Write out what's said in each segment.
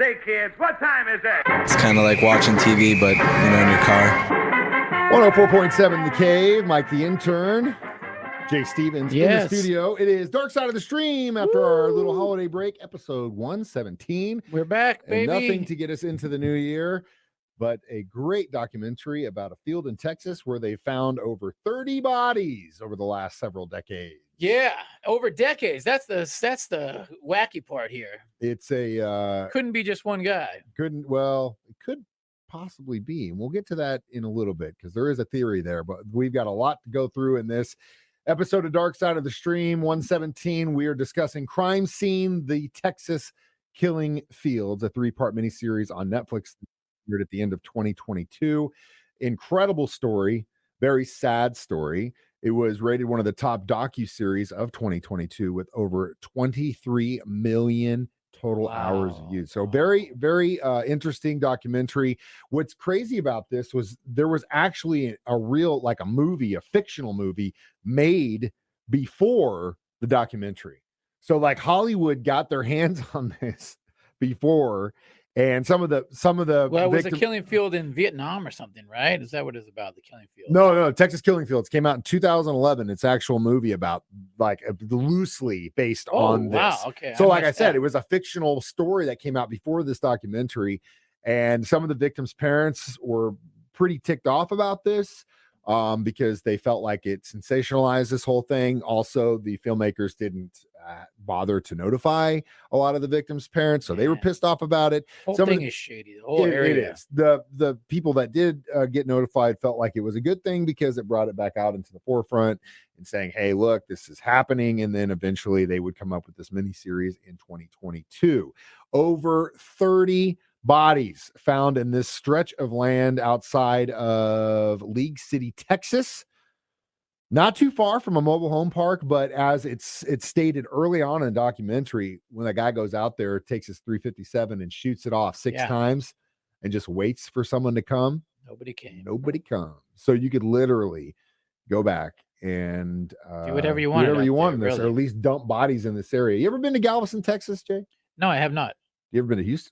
Say, kids, what time is it? It's kind of like watching TV, but, in your car. 104.7 The Cave, Mike the Intern, Jay Stevens in the Yes. studio. It is Dark Side of the Stream after our little holiday break, episode 117. We're back, And baby. nothing to get us into the new year, but a great documentary about a field in Texas where they found over 30 bodies over the last several decades. Yeah, over decades. That's the wacky part here. It's a Couldn't be just one guy. it could possibly be. And we'll get to that in a little bit because there is a theory there, but we've got a lot to go through in this episode of Dark Side of the Stream 117. We are discussing Crime Scene, the Texas Killing Fields, a 3-part miniseries on Netflix at the end of 2022. Incredible story, very sad story. It was rated one of the top docuseries of 2022 with over 23 million total hours viewed. So very, very interesting documentary. What's crazy about this was there was actually a real, like a movie, a fictional movie made before the documentary. So like Hollywood got their hands on this before. And some of the It was a killing field in Vietnam or something, right? Is that what it's about? The killing field? No, Texas Killing Fields came out in 2011. It's actual movie about like loosely based on this. Wow, okay. So like I said, it was a fictional story that came out before this documentary, and some of the victims' parents were pretty ticked off about this because they felt like it sensationalized this whole thing. Also, the filmmakers didn't bother to notify a lot of the victims' parents, so they were pissed off about it. The whole thing is shady. The whole area. It is. The people that did get notified felt like it was a good thing because it brought it back out into the forefront and saying, hey, look, this is happening. And then eventually they would come up with this miniseries in 2022. Over 30 bodies found in this stretch of land outside of League City, Texas. Not too far from a mobile home park, but as it's stated early on in the documentary, when a guy goes out there, takes his 357 and shoots it off six times and just waits for someone to come. Nobody came. Nobody comes. So you could literally go back and do whatever you want. Whatever you want in this, or at least dump bodies in this area. You ever been to Galveston, Texas, Jay? No, I have not. You ever been to Houston?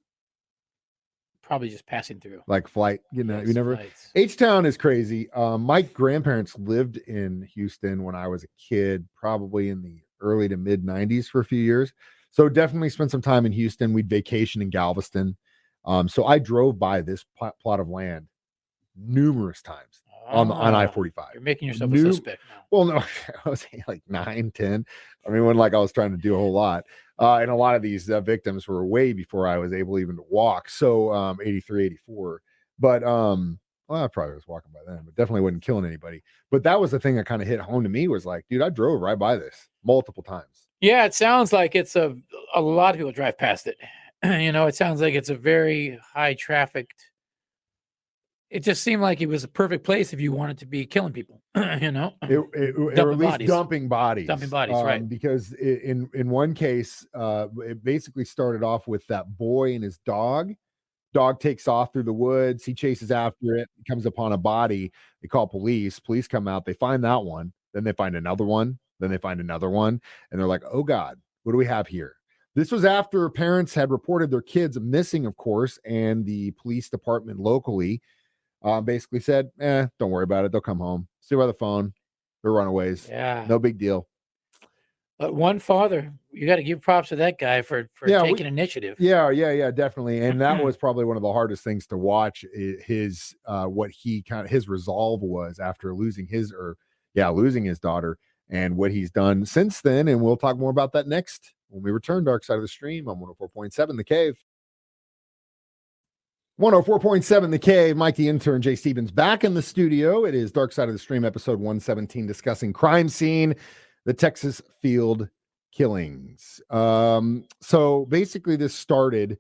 Probably just passing through. Like flight, you never. Flights. H-Town is crazy. My grandparents lived in Houston when I was a kid, probably in the early to mid 90s for a few years. So definitely spent some time in Houston. We'd vacation in Galveston. So I drove by this plot of land numerous times on I-45. You're making yourself a suspect now. Well, no, I was like 9, 10. I mean, when like I was trying to do a whole lot. And a lot of these victims were way before I was able even to walk. So 83, 84. But I probably was walking by then, but definitely wasn't killing anybody. But that was the thing that kind of hit home to me was like, dude, I drove right by this multiple times. Yeah, it sounds like it's a lot of people drive past it. It sounds like it's a very high trafficked. It just seemed like it was a perfect place if you wanted to be killing people, or at least dumping bodies. Right? Because in one case, it basically started off with that boy and his dog. Dog takes off through the woods. He chases after it. Comes upon a body. They call police. Police come out. They find that one. Then they find another one. Then they find another one. And they're like, "Oh God, what do we have here?" This was after parents had reported their kids missing, of course, and the police department locally basically said, don't worry about it. They'll come home. See by the phone. They're runaways. Yeah. No big deal. But one father, you got to give props to that guy for taking initiative. Yeah, definitely. And that was probably one of the hardest things to watch. His his resolve was after losing his daughter, and what he's done since then. And we'll talk more about that next when we return. Dark Side of the Stream on 104.7 The Cave. 104.7 The Cave. Mike the Intern, Jay Stevens back in the studio. It is Dark Side of the Stream episode 117 discussing Crime Scene, the Texas Field Killings. So basically this started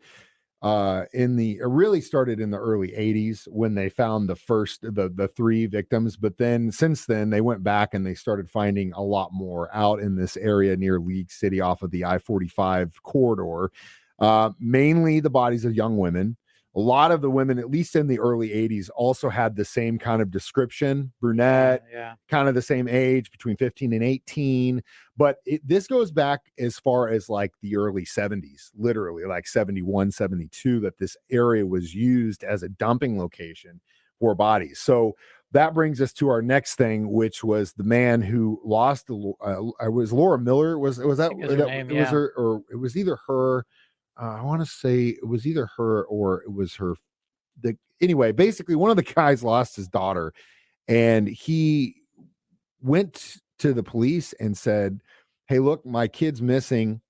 really started in the early 80s when they found the 3 victims, but then since then they went back and they started finding a lot more out in this area near League City off of the I-45 corridor. Mainly the bodies of young women. A lot of the women, at least in the early 80s, also had the same kind of description, brunette, kind of the same age, between 15 and 18. But this goes back as far as like the early 70s, literally like 71, 72, that this area was used as a dumping location for bodies. So that brings us to our next thing, which was the man who lost was Laura Miller. Was that her name, it was her, or it was either her. I want to say it was either her or it was her. Anyway, basically, one of the guys lost his daughter, and he went to the police and said, "Hey, look, my kid's missing.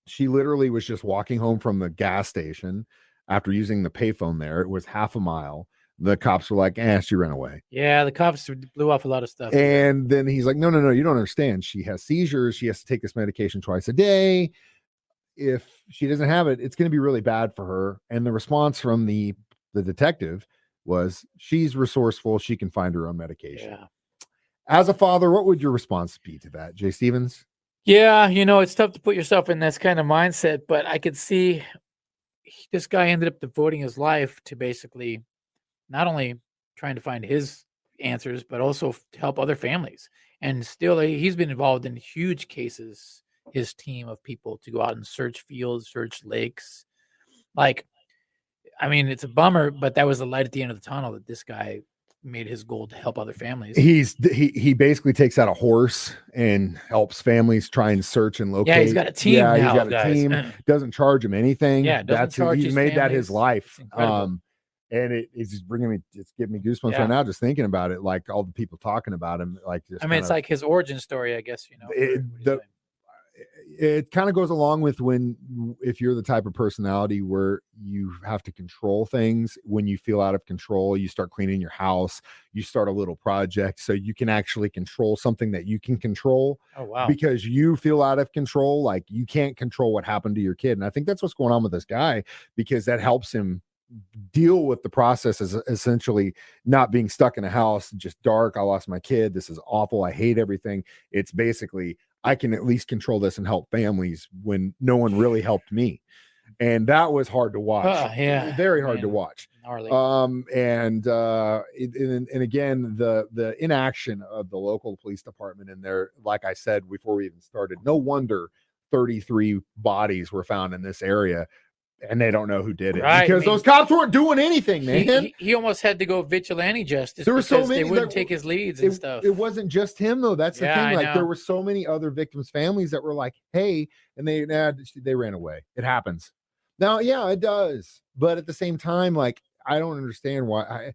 She literally was just walking home from the gas station after using the payphone there. It was half a mile." The cops were like, she ran away. Yeah, the cops blew off a lot of stuff. And then he's like, no, you don't understand. She has seizures. She has to take this medication twice a day. If she doesn't have it, it's going to be really bad for her. And the response from the detective was, she's resourceful. She can find her own medication. Yeah. As a father, what would your response be to that, Jay Stevens? Yeah, it's tough to put yourself in this kind of mindset, but I could see this guy ended up devoting his life to basically not only trying to find his answers, but also to help other families. And still, he's been involved in huge cases, his team of people, to go out and search fields, search lakes. Like, I mean, it's a bummer, but that was the light at the end of the tunnel, that this guy made his goal to help other families. He basically takes out a horse and helps families try and search and locate. Yeah, he's got a team. Yeah, now, he's got guys. a team. Doesn't charge him anything. Yeah, he's made that his life. And it's just it's giving me goosebumps right now just thinking about it. Like all the people talking about him, like it's like his origin story, I guess. It kind of goes along with if you're the type of personality where you have to control things. When you feel out of control, you start cleaning your house, you start a little project so you can actually control something that you can control. Oh, wow. Because you feel out of control, like you can't control what happened to your kid. And I think that's what's going on with this guy, because that helps him deal with the process, as essentially not being stuck in a house, just dark. I lost my kid. This is awful. I hate everything. It's basically, I can at least control this and help families when no one really helped me. And that was hard to watch. Very hard to watch. And again, the inaction of the local police department in there, like I said before we even started, no wonder 33 bodies were found in this area. And they don't know who did it, because those cops weren't doing anything, man. He almost had to go vigilante justice. There were so many. They wouldn't take his leads and stuff. It wasn't just him, though. That's the thing. Like, there were so many other victims' families that were like, "Hey," and they ran away. It happens. Now, yeah, it does. But at the same time, like, I don't understand why.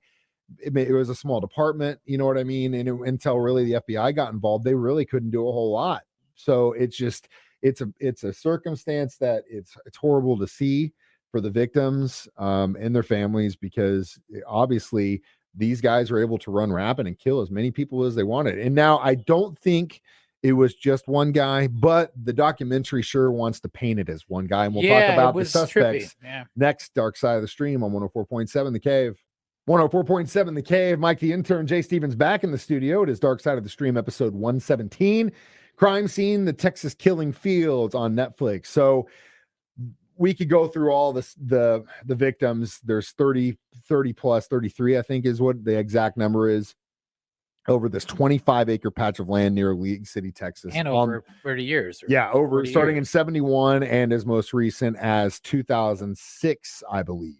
It was a small department, you know what I mean? And until really the FBI got involved, they really couldn't do a whole lot. So it's just. It's a circumstance that it's horrible to see for the victims and their families, because obviously these guys were able to run rapid and kill as many people as they wanted. And now I don't think it was just one guy, but the documentary sure wants to paint it as one guy. And we'll talk about the suspects next. Dark Side of the Stream on 104.7 The Cave. 104.7 The Cave. Mike the Intern, Jay Stevens back in the studio. It is Dark Side of the Stream, episode 117. Crime Scene, the Texas Killing Fields on Netflix. So we could go through all this, the victims. There's 30 plus, 33, I think is what the exact number is, over this 25-acre patch of land near League City, Texas. And over 30 years. Starting in 71 and as most recent as 2006, I believe.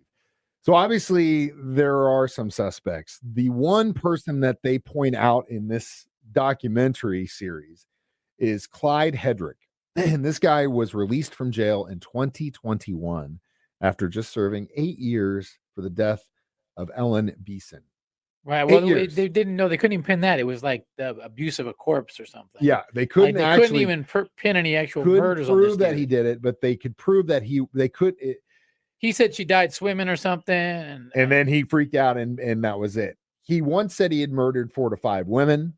So obviously there are some suspects. The one person that they point out in this documentary series is Clyde Hedrick. And this guy was released from jail in 2021 after just serving 8 years for the death of Ellen Beeson. Right. Well, they didn't know. They couldn't even pin that. It was like the abuse of a corpse or something. Yeah, they couldn't. Like, they couldn't even pin any actual murders on this. Prove that he did it, but they could prove that they could. He said she died swimming or something, and then he freaked out, and that was it. He once said he had murdered 4 to 5 women.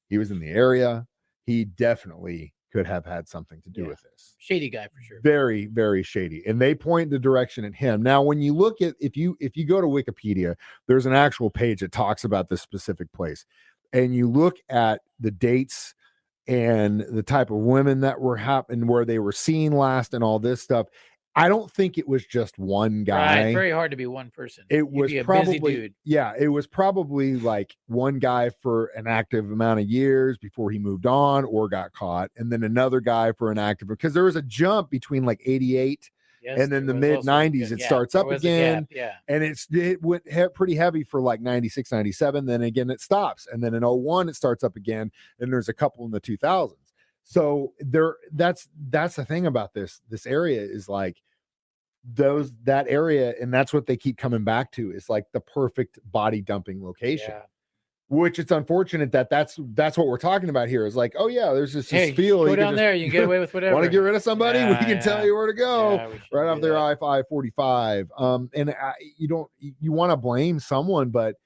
He was in the area. He definitely could have had something to do with this. Shady guy for sure. Very, very shady. And they point the direction at him. Now, when you look at, if you go to Wikipedia, there's an actual page that talks about this specific place. And you look at the dates and the type of women that were happening, where they were seen last and all this stuff. I don't think it was just one guy. Right. Very hard to be one person. It You'd was be a probably, busy dude. yeah, it was probably like one guy for an active amount of years before he moved on or got caught, and then another guy for an active, because there was a jump between like 88 and then the mid 90s. It starts up again, and it went pretty heavy for like 96, 97. Then again, it stops, and then in 01 it starts up again, and there's a couple in the 2000s. So that's the thing about this area is like that area, and that's what they keep coming back to, is like the perfect body dumping location. Which it's unfortunate that's what we're talking about here, is like, oh yeah, there's this field. Go down there, you can get away with whatever. Want to get rid of somebody? We can tell you where to go, right off their I-545. And you want to blame someone, but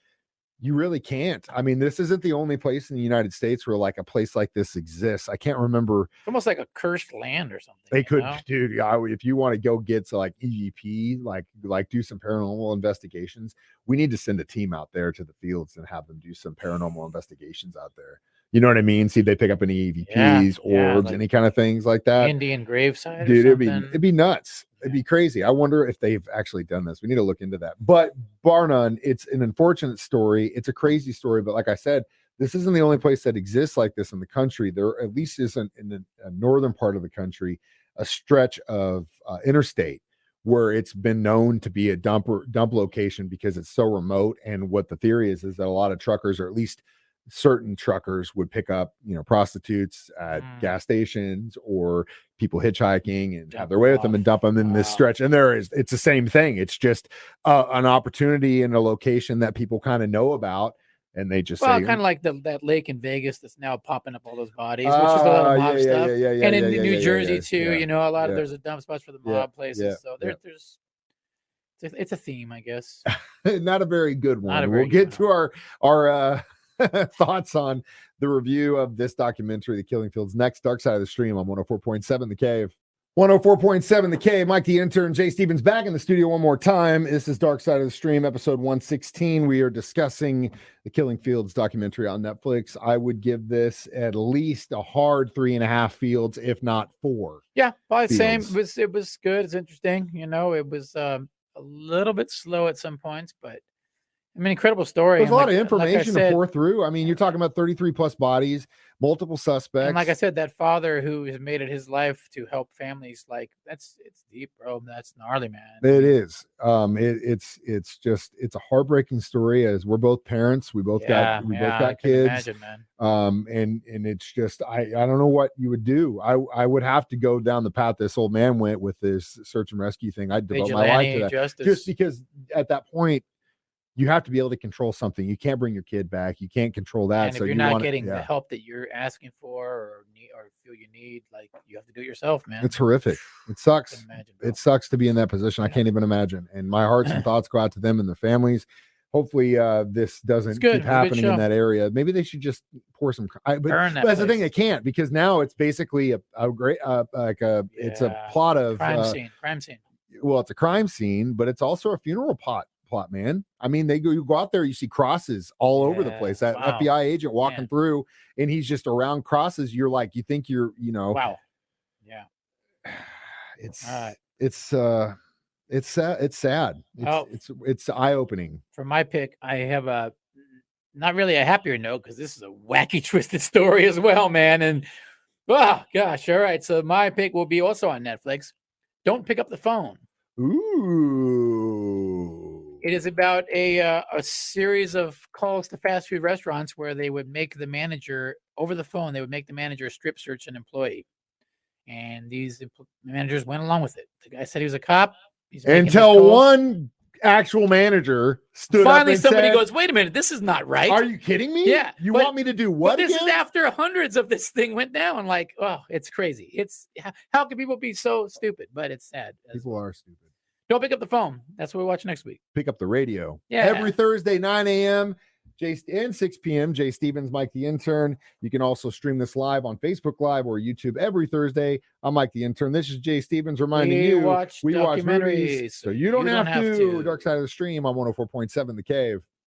you really can't. I mean, this isn't the only place in the United States where like a place like this exists. I can't remember. It's almost like a cursed land or something. They could, dude. If you want to go get to like EVP, like do some paranormal investigations, we need to send a team out there to the fields and have them do some paranormal investigations out there. You know what I mean? See if they pick up any EVPs, orbs, like any kind of things like that. Indian gravesite, dude. It'd be nuts. It'd be crazy. I wonder if they've actually done this. We need to look into that. But bar none, it's an unfortunate story. It's a crazy story. But like I said, this isn't the only place that exists like this in the country. There at least isn't in the northern part of the country a stretch of interstate where it's been known to be a dump location because it's so remote. And what the theory is that a lot of truckers, or at least certain truckers, would pick up, prostitutes at gas stations or people hitchhiking and have their way with them and dump them in this stretch. And it's the same thing. It's just an opportunity in a location that people kind of know about. And they just say, kind of like that lake in Vegas that's now popping up all those bodies, which is a lot of mob stuff. And in New Jersey too, a lot of there's a dump spots for the mob places. So there's it's a theme, I guess. Not a very good one. We'll get to our thoughts on the review of this documentary, The Killing Fields, next. Dark Side of the Stream on 104.7 The Cave. 104.7 The Cave. Mike the Intern, Jay Stevens back in the studio one more time. This is Dark Side of the Stream, episode 116. We are discussing The Killing Fields documentary on Netflix. I would give this at least a hard 3.5 fields, if not 4. Yeah, probably the same. It was good. It's interesting. It was a little bit slow at some points, but I mean, incredible story. There's a lot of information to pour through. I mean, you're talking about 33 plus bodies, multiple suspects. And like I said, that father who has made it his life to help families, like it's deep, bro. That's gnarly, man. It is. It's a heartbreaking story, as we're both parents. We both got kids. Imagine, man. And it's just, I don't know what you would do. I would have to go down the path this old man went with this search and rescue thing. I'd devote my life to that. Justice. Just because at that point, you have to be able to control something. You can't bring your kid back. You can't control that. And if you're not getting the help that you're asking for or feel you need, like, you have to do it yourself, man. It's horrific. It sucks. It sucks to be in that position. I can't even imagine. And my hearts and thoughts go out to them and their families. Hopefully this doesn't keep happening in that area. Maybe they should just pour some. But that's the thing. They can't, because now it's basically a great it's a plot of crime scene. Well, it's a crime scene, but it's also a funeral plot, man. I mean, you go out there, you see crosses all over the place. That FBI agent walking through, and he's just around crosses. You're like, you think you're, wow. Yeah. It's sad. It's eye-opening. For my pick, I have not really a happier note, because this is a wacky, twisted story as well, man. And gosh, all right. So my pick will be also on Netflix. Don't Pick Up the Phone. Ooh. It is about a series of calls to fast food restaurants where they would make the manager, over the phone, they would make the manager strip search an employee. And these managers went along with it. The guy said he was a cop. Until one actual manager stood finally up and somebody said, goes, wait a minute, this is not right. Are you kidding me? Yeah. You want me to do what? But this is after hundreds of this thing went down. Like, it's crazy. It's how can people be so stupid? But it's sad. People are stupid. Don't pick up the phone. That's what we watch next week. Pick up the radio. Yeah. Every Thursday, 9 a.m. and 6 p.m. Jay Stevens, Mike the Intern. You can also stream this live on Facebook Live or YouTube every Thursday. I'm Mike the Intern. This is Jay Stevens reminding you we watch movies, so you don't have to. Dark Side of the Stream on 104.7 The Cave.